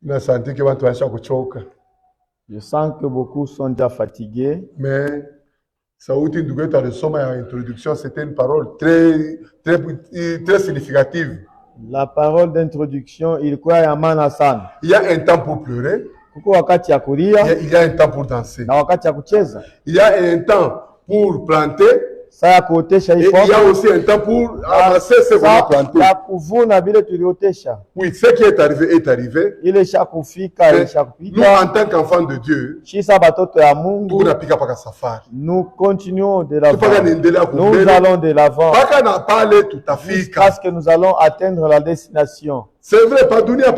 Na senti que watu waisha kuchoka. Je sens que beaucoup sont déjà fatigués. Mais sauti ndugu yetu alisoma ya introduction, c'était une parole très significative. La parole d'introduction ilikuwa ya maana sana. Il y a un temps pour pleurer. Kuko wakati ya kulia. Il y a un temps pour danser. Na wakati ya kucheza. Il y a un temps pour planter. Saa kuotesha il y a aussi un temps pour amasser ce qu'on a planté. Ya kuvuna bile tuliotesha. Oui, ce qui est arrivé est arrivé. Ile shakufika, ile shakupita. Nous, en tant qu'enfants de Dieu, Shisa batoto ya Mungu, tunapika paka safari. nous continuons de l'avant. Nous allons de l'avant. Paka na pale tutafika. Parce que nous allons atteindre la destination. C'est vrai, pas dunia,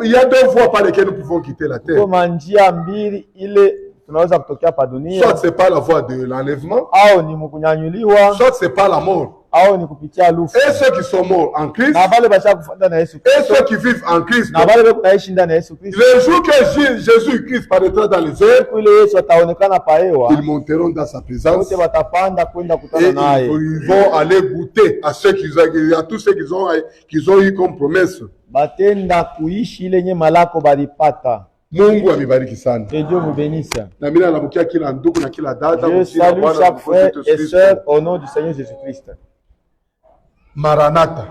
il y a deux voies par lesquelles nous pouvons quitter la terre. Kama njia mbili ile tunaweza kutokea pa dunia. Soit c'est pas la voie de l'enlèvement, au ni mkunyanyuliwa, soit c'est pas la mort. au ni kupitia lufu. Et ceux qui sont morts en Christ, na bale basha kufuata na Yesu Kristo, et ceux qui vivent en Christ, na bale kunaishi ndani ya Yesu Kristo, le jour que Jésus-Christ paraîtra dans les airs, ile Yesu ataonekana pa hewa, ils monteront dans sa présence, wote watapanda kwenda kutana et naye, ils vont aller goûter à ceux à tous ceux qu'ils ont eu comme promesse. Batenda kuishi ile nye malako balipata. Mungu amebariki sana. Que Dieu vous bénisse. Na mimi nalamkia kila ndugu na kila dada. Je salue chaque frère et sœur au nom du Seigneur Jésus-Christ. Maranatha.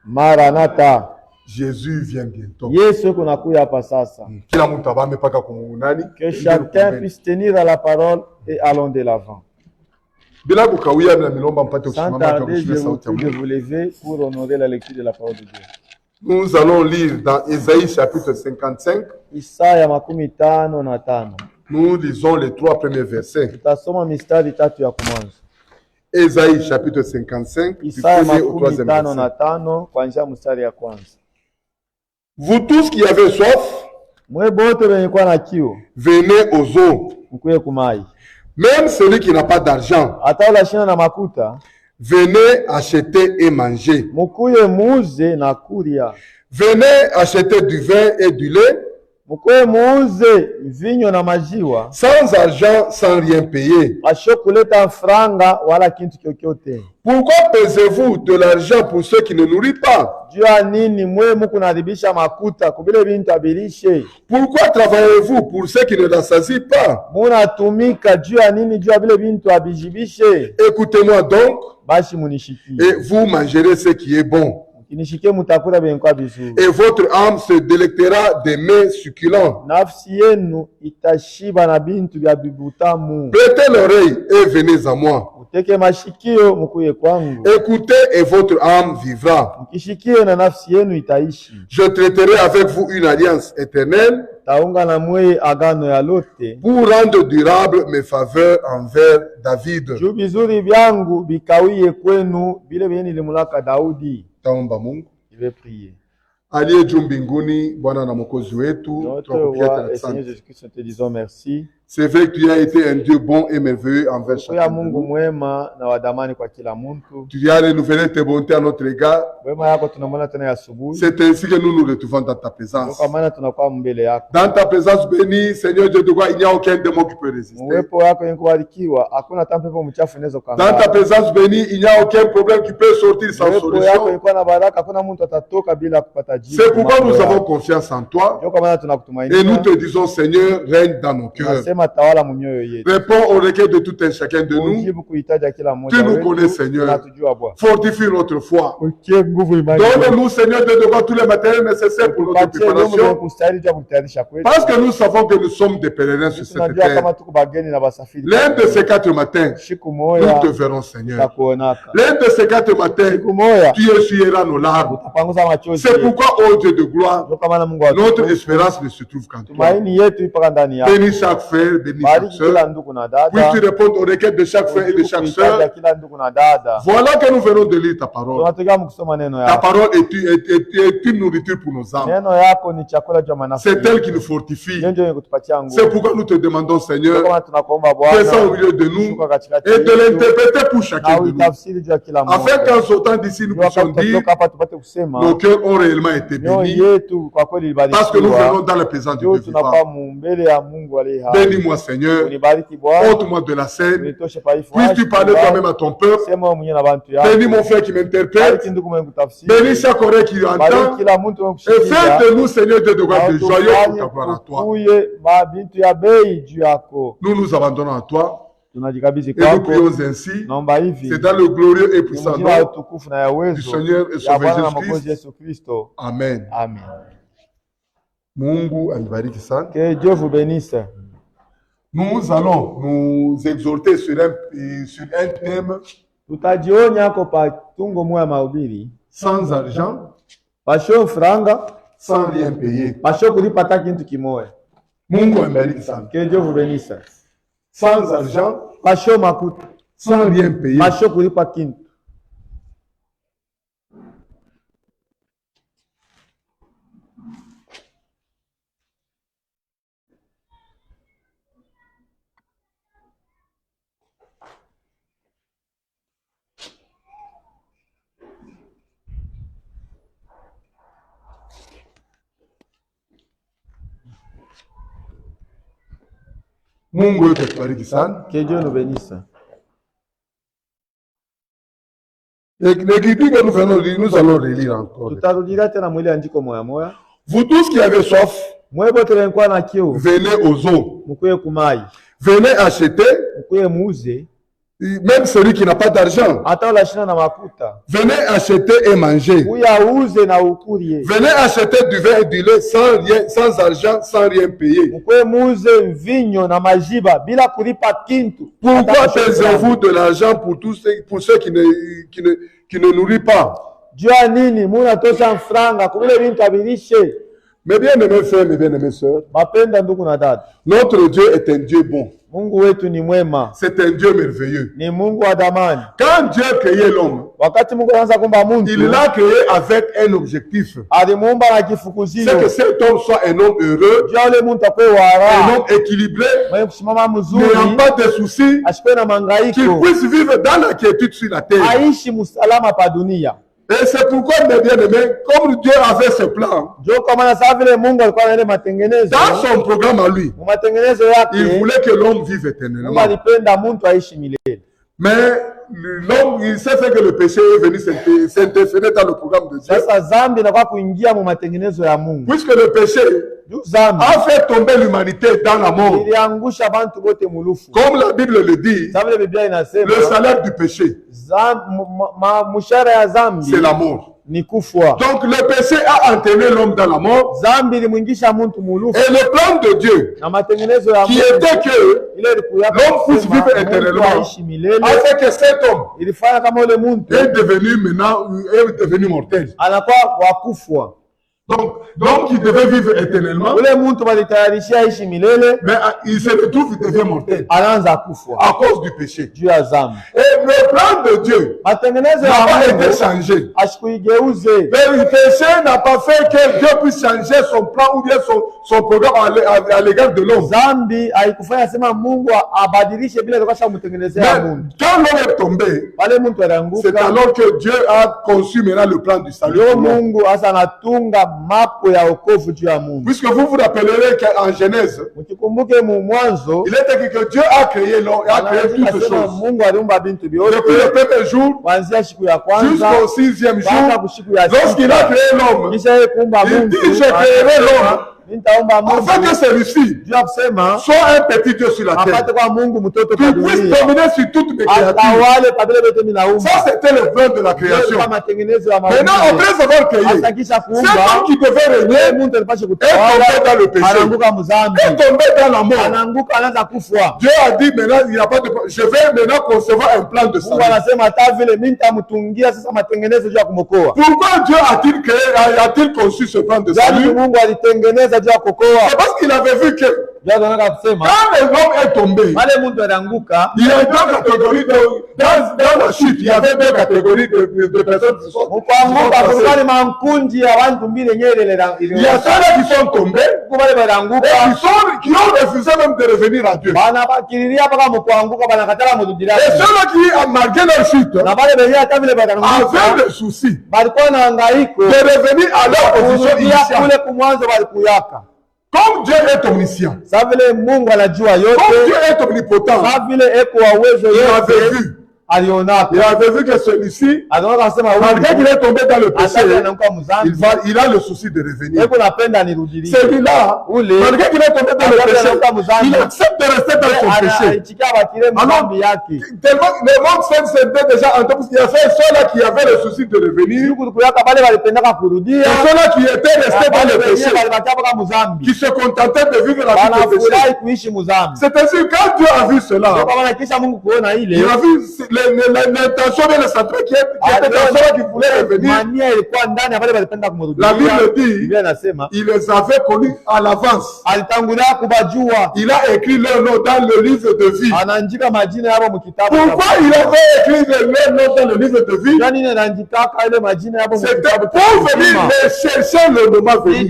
Maranatha. Jésus vient bientôt. Yesu kunakuya hapa sasa. Kila mtu abame paka kumunani. Que chacun puisse tenir à la parole et allons de l'avant. Bila kukawia na milomba mpate kusimama kwa kusikia sauti ya Mungu. Je vous lever pour honorer la lecture de la parole de Dieu. Nous allons lire dans Ésaïe chapitre 55. Isaya makumi tano na tano. Nous lisons les 3 premiers versets. Tutasoma mistari tatu ya kwanza. Ésaïe chapitre 55 Isaya makumi tano na tano kuanzia mstari ya kwanza. Vous tous qui avez soif, mwe bote benye kwa na kiu, venez aux eaux. Mkuye kumai. Même celui qui n'a pas d'argent, hata ula shina na makuta, venez acheter et manger. Mukuye muuze na kuria. Venez acheter du vin et du lait. Mukuye muuze vinyo na majiwa. Sans argent, sans rien payer. Ashokuleta franga wala kintu kyokyote. Pourquoi pesez-vous de l'argent pour ceux qui ne nourrissent pas? Jua nini mwe muku naribisha makuta kubile bintu abilishe? Pourquoi travaillez-vous pour ceux qui ne rassasient pas? Muna tumika jua nini jua bile bintu abijibishe? Écoutez-moi donc, bashi munishiki, et vous mangerez ce qui est bon. Kinishike mutakula benkwa bizuri. Et votre âme se délectera des mets succulents. Nafsi yenu itashiba na bintu vya bibutamu. Prêtez l'oreille et venez à moi. Uteke mashikio mukuye kwangu. Écoutez et votre âme vivra. Mkishikie na nafsi yenu itaishi. Je traiterai avec vous une alliance éternelle. Taunga na mwe agano ya lote. Pour rendre durable mes faveurs envers David. Juu bizuri vyangu bikawie kwenu vile vile nilimulaka Daudi. Taomba Mungu. Je vais prier. Aliye juu mbinguni, Bwana na Mwokozi wetu, tunakupigia Seigneur Jésus-Christ, te disons merci. C'est vrai que tu as été un Dieu bon et merveilleux envers chacun de nous. Mwema na wadamani kwa kila muntu. Tu as renouvelé tes bontés à notre égard. Wema yako tunamwona tena asubuhi. C'est ainsi que nous nous retrouvons dans ta présence. Kwa maana tunakuwa mbele yako. Dans ta présence bénie, Seigneur Dieu de gloire, il n'y a aucun démon qui peut résister. Uwepo wako kubarikiwa, hakuna tampepo mchafu inaweza kanga. Dans ta présence bénie, il n'y a aucun problème qui peut sortir sans solution. Uwepo wako iko na baraka, hakuna mtu atatoka bila kupata jibu. C'est pourquoi nous avons confiance en toi. Kwa maana tunakutumainia. Et nous te disons, Seigneur, règne dans nos cœurs. Nasema tawala mnyoyo yetu. Réponds aux requêtes de tout un chacun de nous. Tu nous connais, Seigneur. Fortifie notre foi. Donne-nous, Seigneur, de devoir tous les matériels nécessaires pour notre préparation. Parce que nous savons que nous sommes des pèlerins sur cette terre. L'un de ces 4 matins, nous te verrons, Seigneur. L'un de ces 4 matins, tu essuieras nos larmes. C'est pourquoi, ô Dieu de gloire, notre espérance ne se trouve qu'en toi. Bénis chaque frère, bénis chaque sœur. Puisses-tu répondre aux requêtes de chaque frère et de chaque sœur. Voilà que nous venons de lire ta parole. Ta parole est une nourriture pour nos âmes. C'est elle qui nous fortifie. C'est pourquoi nous te demandons, Seigneur, descends au milieu de nous et de l'interpréter pour chacun de nous. Afin qu'en sortant d'ici, nous puissions dire, nos cœurs ont réellement été béni. Parce que nous venons dans la présence de Dieu vivant. Bénis-moi, Seigneur. Ôte-moi de la scène. Puisses-tu parler toi-même à ton peuple. Bénis mon frère qui m'interprète. Bénis chaque oreille qui entend. Et fais de nous, Seigneur Dieu de gloire, de joyeux pour ta gloire à toi. Nous nous abandonnons à toi. Et nous prions ainsi. C'est dans le glorieux et puissant nom du Seigneur et Sauveur Jésus-Christ. Amen. Mungu anibariki sana. Que Dieu vous bénisse. Nous allons nous exhorter sur un thème. Sans argent, sans rien payer. Mungu anibariki sana. Que Dieu vous bénisse. Sans argent, sans rien payer. Mungu wetu atubariki sana. Que Dieu nous bénisse. L'écriture que nous allons relire encore. Vous tous qui avez soif, venez aux eaux. Venez acheter. Même celui qui n'a pas d'argent. Venez acheter et manger. Venez acheter du vin et du lait sans argent, sans rien payer. Pourquoi payez-vous de l'argent pour ceux qui ne nourrissent pas? Mes bien-aimés frères, mes bien-aimés sœurs, notre Dieu est un Dieu bon. C'est un Dieu merveilleux. Quand Dieu a créé l'homme, il l'a créé avec un objectif. C'est que cet homme soit un homme heureux, un homme équilibré, n'ayant pas de soucis, qu'il puisse vivre dans la quiétude sur la terre. Et c'est pourquoi, mes bien-aimés, comme Dieu avait ce plan, dans son programme à lui, il voulait que l'homme vive éternellement. Mais l'homme, il sait fait que le péché est venu s'interférer dans le programme de Dieu. Puisque le péché a fait tomber l'humanité dans la mort. Comme la Bible le dit, le salaire du péché, c'est la mort. Donc le péché a entraîné l'homme dans la mort. Et le plan de Dieu, qui était que l'homme puisse vivre éternellement, a fait que cet homme est devenu mortel. Donc il devait vivre éternellement, mais il se retrouve, il devient mortel à cause du péché. Et le plan de Dieu n'a pas été changé. Le péché n'a pas fait que Dieu puisse changer son plan ou bien son programme à l'égard de l'homme. Mais quand l'homme est tombé, c'est alors que Dieu a conçu maintenant le plan du salut. Puisque vous vous rappellerez qu'en Genèse, il était dit que Dieu a créé l'homme, a créé toutes choses. Depuis le premier jour jusqu'au 6e jour, lorsqu'il a créé l'homme, il dit: je créerai l'homme afin que celui-ci soit un petit Dieu sur la terre, qu'il puisse dominer sur toutes mes créatures. Ça, c'était le plan de la création. Maintenant, après avoir créé, c'est l'homme qui devait régner est tombé dans le péché, est tombé dans la mort. Dieu a dit: maintenant, il n'y a pas de... je vais maintenant concevoir un plan de salut. Pourquoi Dieu a-t-il créé, a-t-il conçu ce plan de salut? C'est parce qu'il avait vu que Quand l'homme est tombé, il y a deux catégories dans la chute. Il y avait deux catégories de personnes qui sont passées. Il y a ceux-là qui sont tombés et qui ont refusé même de revenir à Dieu. Et ceux-là qui ont marqué leur chute avaient le souci de revenir à leur position initiale. Comme Dieu est omniscient, comme Dieu est omnipotent, il avait vu que celui-ci, malgré qu'il est tombé dans le péché, il a le souci de revenir. Celui-là, malgré qu'il est tombé dans le péché, il accepte de rester dans son péché. Alors, tellement le monde s'était déjà entendu, il y a ceux-là qui avaient le souci de revenir, et ceux-là qui étaient restés dans le péché, qui se contentaient de vivre la vie de péché. C'est ainsi que quand Dieu a vu cela, il a vu l'intention de le centre qui était dans ceux qui voulaient revenir. La Bible dit, il les avait connus à l'avance. Il a écrit leur nom dans le livre de vie. Pourquoi il avait écrit leur nom dans le livre de vie? C'était pour venir les chercher le moment venu.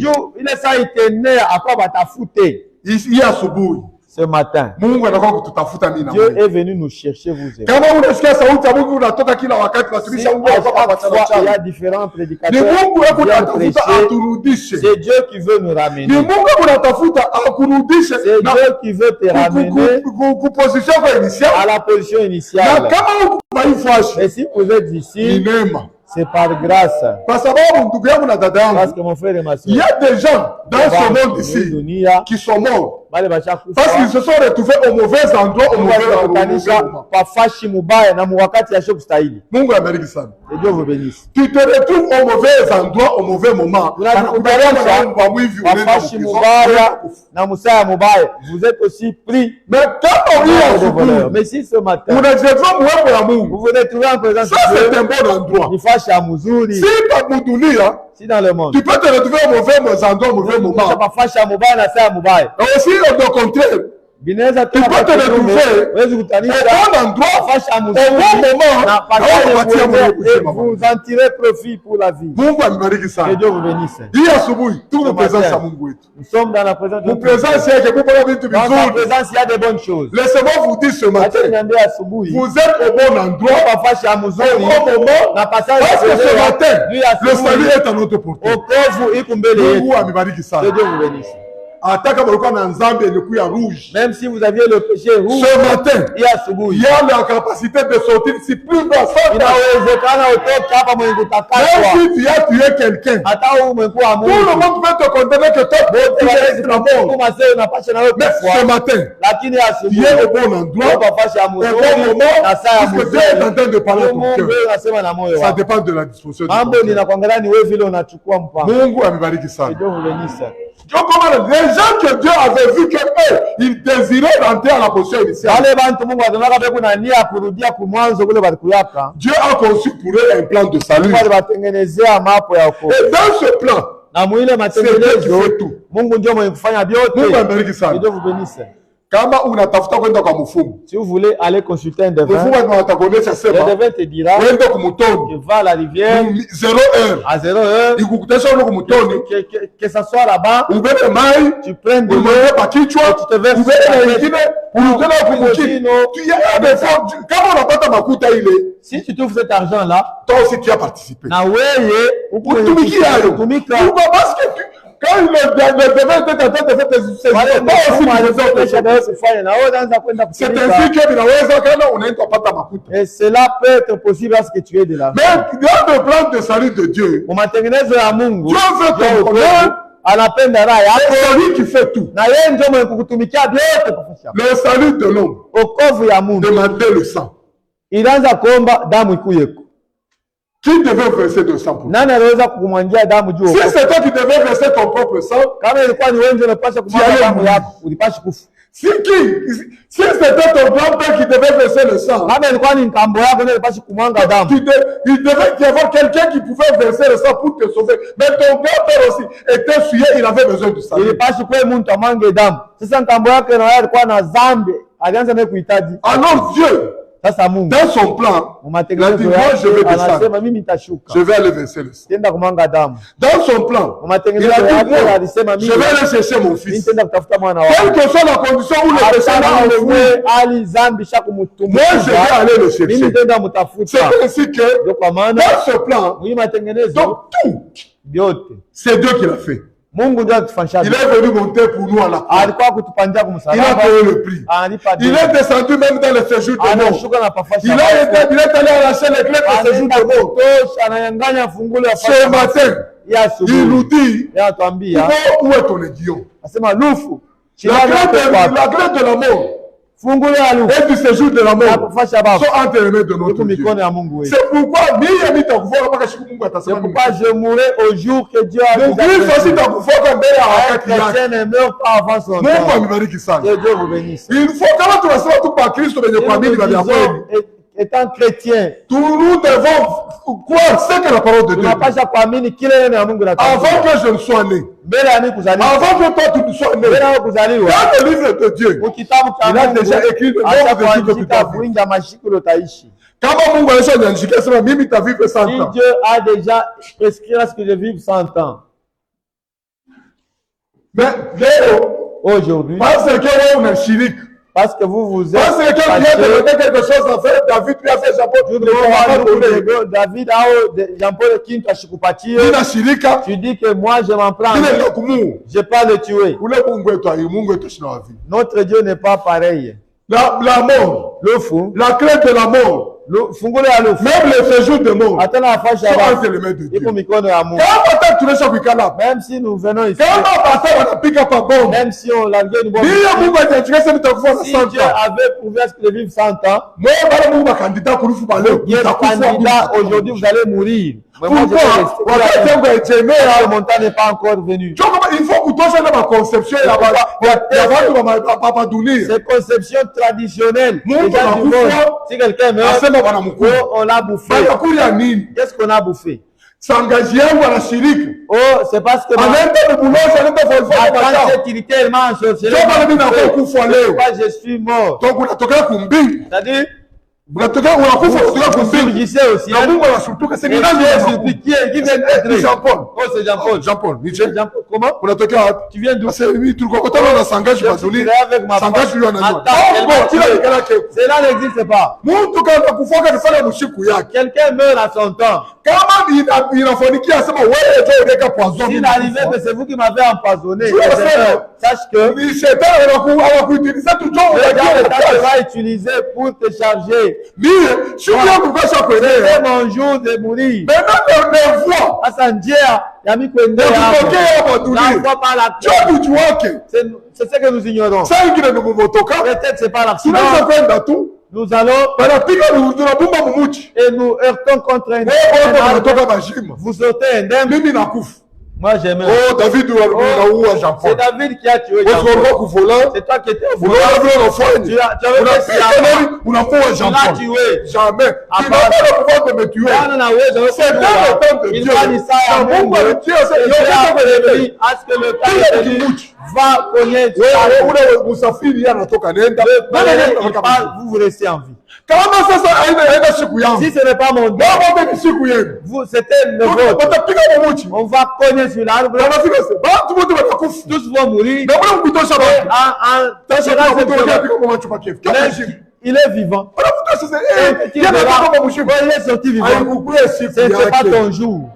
Ici à Subuhi. Ce matin, Dieu est venu nous chercher, vous et moi. Il y a différents prédicateurs qui prêcher. C'est Dieu qui veut nous ramener. C'est Dieu qui veut te ramener à la position initiale. Et si vous êtes ici, c'est par grâce. Parce que mon frère et ma soeur, il y a des gens dans ce monde ici qui sont morts parce qu'ils se sont retrouvés au mauvais endroit, au mauvais moment. Mungu abariki sana. Et Dieu vous bénisse. Tu te retrouves au mauvais endroit, au mauvais moment. Vous êtes aussi pris. Mais quand on vit à Subuhi, mais si ce matin, vous vous venez trouver en présence de Dieu, ça c'est un bon endroit. Si dans le monde, tu peux te retrouver au mauvais endroit, au mauvais moment. Et aussi, au contraire, tu peux te retrouver au bon endroit, au bon moment, vous en tirez profit pour la vie. Que Dieu vous bénisse. Nous sommes dans la présence de Dieu. Dans la présence, il y a des bonnes choses. Laissez-moi vous dire ce matin, vous êtes au bon endroit, au bon moment, parce que ce matin, le salut est à notre portée. Que Dieu vous bénisse. Même si vous aviez le péché rouge, ce matin, il y a la capacité de sortir si plus bas. Même si tu as tué quelqu'un, tout le monde peut te condamner que toi, tu es mort. Mais ce matin, tu es au bon endroit, au bon moment, parce que Dieu est en train de parler à ton cœur. Ça dépend de la disposition de ton cœur. Mungu amebariki sana. Les gens que Dieu avait vu que eux, ils désiraient rentrer à la position initiale. Dieu a conçu pour eux un plan de salut. Et dans ce plan, c'est Dieu qui fait tout. Mungu amebariki sana. Dieu vous bénisse. Si vous voulez aller consulter un devin, le devin te dira que va à la rivière 0 heure. À 0 heure, que ça soit là-bas, tu prends de l'eau et tu te verses si tu trouves cet argent-là, toi aussi tu as participé. Quand le devin était en train de faire tes c'est ainsi que et cela peut être possible à ce que tu aies de l'argent. Mais dans le plan de salut de Dieu, Dieu veut ton bonheur. C'est lui qui fait tout. Le salut de l'homme demandait le sang. Qui devait verser de sang pour toi? Si c'est toi qui devais verser ton propre sang, tu allais mourir. Si c'était ton grand-père qui devait verser le sang, il devait y avoir quelqu'un qui pouvait verser le sang pour te sauver. Mais ton grand-père aussi était souillé, il avait besoin du sang. Alors Dieu, dans son plan, il a dit, moi je vais descendre. Je vais aller verser le sang. Dans son plan, il a dit, je vais aller chercher mon fils. Quelle que soit la condition où le péché l'a enlevé, moi je vais aller le chercher. C'est ainsi que, dans ce plan, donc tout, c'est Dieu qui l'a fait. Il est venu monter pour nous à la croix. Il a payé le prix. Il est descendu même dans le séjour de mort. Il est allé arracher les clés du séjour de mort. Ce matin, il nous dit, où est ton aiguillon? La clé de la mort et du séjour de la mort sont entre les mains de notre Dieu. C'est pourquoi je mourrai au jour que Dieu a dit. Chrétien ne meurt pas avant son temps. Que Dieu vous bénisse. Il faut étant chrétien, nous devons croire ce que la parole de Dieu dit. Avant que je ne sois né, avant que toi tu ne sois né, dans le livre de Dieu, il a déjà écrit le nombre de jours que tu dois vivre. Si Dieu a déjà prescrit à ce que je vive 100 ans. Mais aujourd'hui, parce que vous êtes. Parce que quand Dieu te donnait quelque chose à faire, David lui a fait David a Jean-Paul qui t'a chikupatia. Tu dis que moi je m'en prends. Je ne pas le tuer. Notre Dieu n'est pas pareil. La mort, le fou, la clé de la mort, même le séjour de mort, sont entre les mains de Dieu. Même si nous venons ici, même si on larguait une bonne, si Dieu avait prouvé à ce qu'il vive 100 ans, il est candidat aujourd'hui, vous allez mourir. Mais moi, le montant n'est pas encore venu. Il faut que toi, ma conception, c'est conception traditionnelle. Si quelqu'un meurt, on l'a bouffé. Qu'est-ce qu'on a bouffé? Oh, c'est parce que je suis mort. C'est-à-dire, Jean-Paul. Oh, c'est Jean-Paul. Jean-Paul. Comment? Tu viens d'où? Cela n'existe pas. Quelqu'un meurt à son temps. S'il arrivait que c'est vous qui m'avez empoisonné, sache que le Satan va utiliser pour te charger. C'est mon jour de mourir. C'est ce que nous ignorons. Peut-être c'est pas l'accident. Nous allons et nous heurtons contre un arbre. Vous sautez indemne. Moi j'aime. Oh, David Jean-Paul. C'est David qui a tué Jean-Paul. C'est toi qui étais au volant. Tu as tué. Jamais. Tu n'as pas le pouvoir de me tuer. C'est dans le temps de Dieu. Il va dire ça à ce que le temps de Dieu va connaître. Vous restez en vie. Si ce n'est pas mon Dieu, c'était le vôtre. On va cogner sur l'arbre. Tous vont mourir. Il est vivant. Il est sorti vivant. Ce n'est pas ton jour.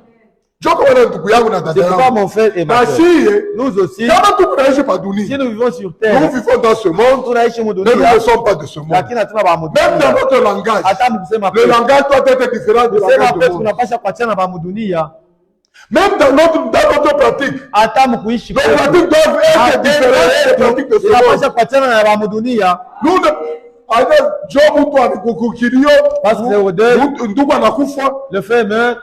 C'est pas mon frère et ma soeur. Nous aussi, si nous vivons sur terre, nous vivons dans ce monde, nous ne sommes pas de ce monde. Même dans notre langage, le langage doit être différent du langage du monde. Même dans notre pratique, nos pratiques doivent être différentes des pratiques de ce monde. Nous ne parce que le frère meurt.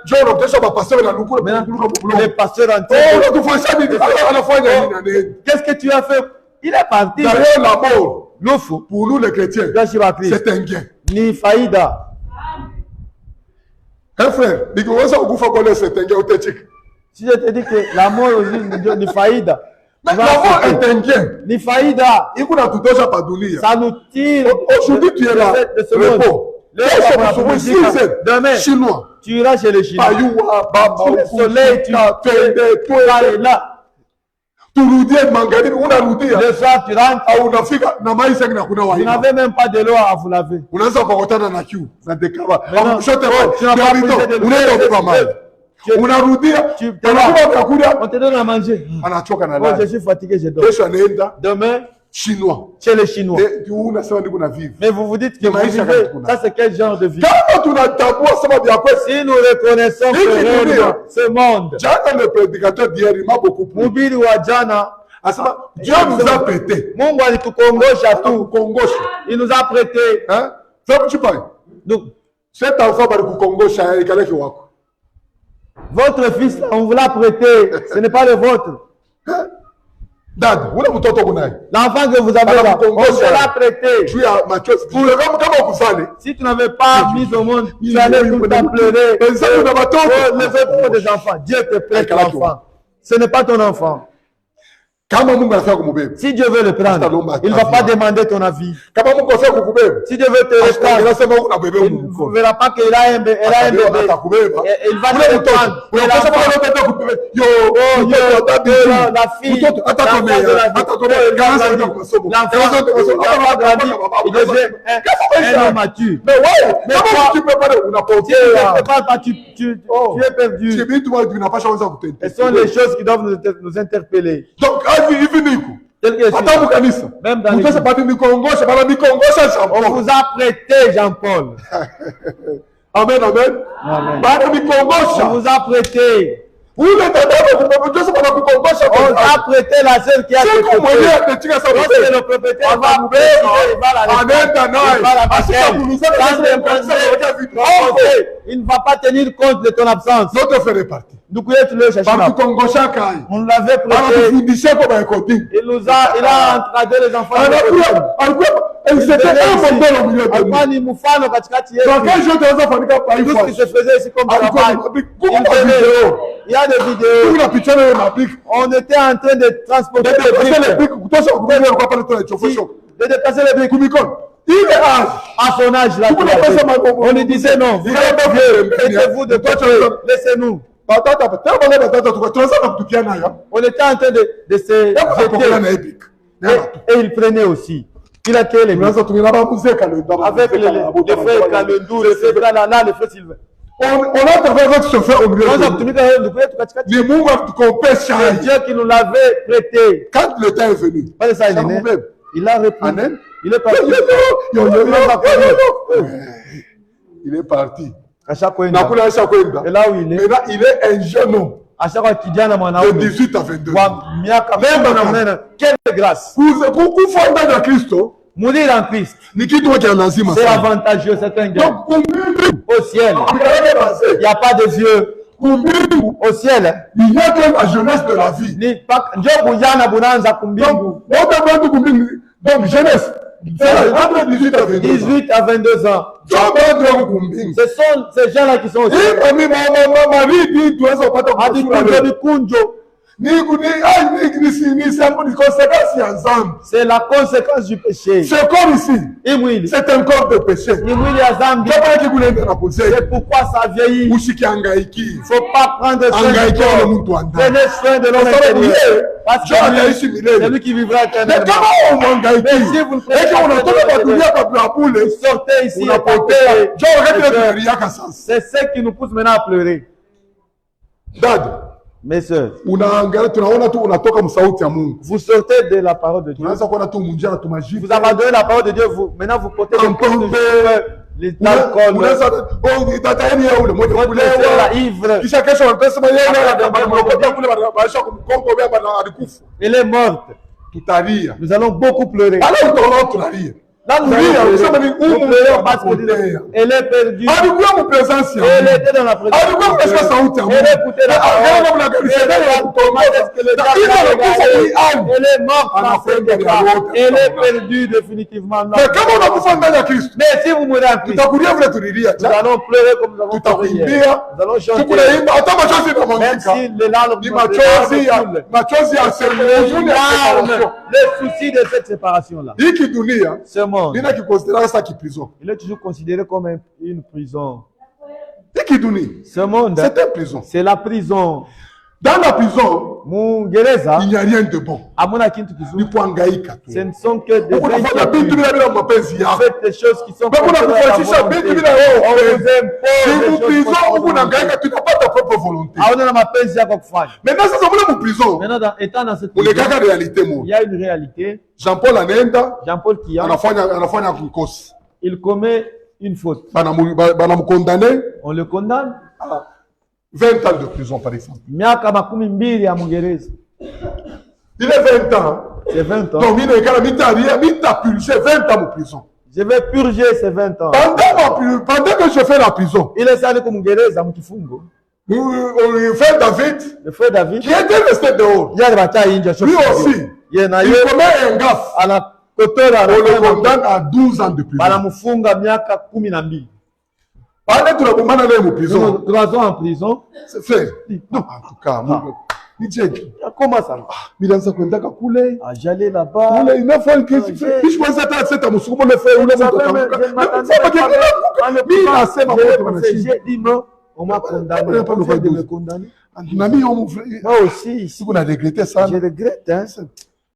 Les pasteurs entiers. Qu'est-ce que tu as fait? Il est parti. D'ailleurs, la mort, L'offre. pour nous les chrétiens, c'est un gain. Ni faïda. Hein frère, c'est un gain authentique. Si je te dis que la mort aussi, ni faïda. Mais la mort est un gain. Ni faïda. Ça nous tire. Aujourd'hui, tu es là. Repos. Demain, Chinois. Tu iras chez les Chinois. Le soleil, tu es là. Le soir, tu rentres. Vous n'avez même pas de l'eau à vous laver. On te donne à manger. Oh, je suis fatigué, je dors. Demain, Chinois. Chez les Chinois. Mais vous vous dites que vous vivez. Ça, c'est quel genre de vie? Si nous reconnaissons que ce monde, le prédicateur d'hier, il m'a beaucoup plu. Dieu nous a prêté. Il nous a prêté. Hein? Donc, cet enfant va votre fils, on vous l'a prêté. Ce n'est pas le vôtre. L'enfant que vous avez là, on vous l'a prêté. Si tu n'avais pas mis au monde, tu allais tout le temps pleurer. Les autres des enfants. Dieu te prête l'enfant. Ce n'est pas ton enfant. Si Dieu veut le prendre, il ne va pas demander ton avis. Si Dieu veut te reprendre, il ne verra pas qu'il a un bébé. Il va te reprendre. La fille, il devient un homme mature. Mais toi, tu ne prépares pas, tu es perdu. Ce sont les choses qui doivent nous interpeller. Donc, même dans les... On vous a prêté Jean-Paul. Amen, amen. On vous a prêté. On a prêté la sœur qui a été prêtée. Lorsque le propriétaire va il ne va pas tenir compte de ton absence. On l'avait prêté. Il a entradé les enfants. Tout ce qui se faisait ici comme travail. Il y a des vidéos. On était en train de transporter les briques. De déplacer les briques. Il est à son âge là. On lui disait non, vous êtes vieux, mettez-vous de côté, laissez-nous. On était en train de se jeter. Et il prenait aussi. Il a créé les briques. Avec les frères Kalendou, les frères Branana, les frères Sylvain. On a travaillé avec ce frère au milieu de nous. C'est Dieu qui nous l'avait prêté. Quand le temps est venu, il a répondu. Il est parti. Il est parti. Et là où il est. Maintenant, il est un jeune homme. De 18 à 22 ans. Quelle grâce. Mourir en Christ, c'est avantageux, c'est un gain. Au ciel, il n'y a pas de vieux. Au ciel, il y a que la jeunesse de la vie. Donc, jeunesse. 18 à 22 ans. Ce sont ces gens-là qui sont au ciel. C'est la conséquence du péché. Ce corps ici, c'est un corps de péché. C'est pourquoi ça vieillit. Il ne faut pas prendre soin de l'homme. Prenez soin de l'homme intérieur. Parce que c'est lui qui vivra éternellement. Mais si vous ne prenez pas, sortez ici et portez. C'est ce qui nous pousse maintenant à pleurer. Mes sœurs, vous sortez de la parole de Dieu. Vous abandonnez la parole de Dieu. Maintenant, vous portez l'alcool. Elle est morte. Nous allons beaucoup pleurer. Là, nous pleurons parce qu'elle est perdue. Elle était dans la présence. Elle écoutait la parole. Elle est morte dans cette état. Elle est perdue définitivement. Mais si vous mourrez en Christ, nous allons pleurer comme nous avons pleuré hier. Nous allons chanter. Même si les larmes les soucis de cette séparation-là. Ce monde, il est toujours considéré comme une prison. Ce monde, c'est la prison. Dans la prison, il n'y a rien de bon. Ce ne sont que des choses qui sont maintenant, étant dans cette prison, il y a une réalité. Jean-Paul qui il commet une faute. On le condamne. 20 ans de prison, par exemple. Il est 20 ans. C'est 20 ans. Donc, il a purgé 20 ans de prison. Je vais purger ces 20 ans. Pendant que je fais la prison, il est allé comme le frère David, qui était resté dehors, lui aussi, il commet un gaffe. On le condamne à 12 ans de prison. Nous sommes en prison. C'est fait. Non, en tout cas, comment ça va? J'allais là-bas. J'ai dit non, on m'a condamné. Moi aussi, si vous avez regretté ça, je regrette.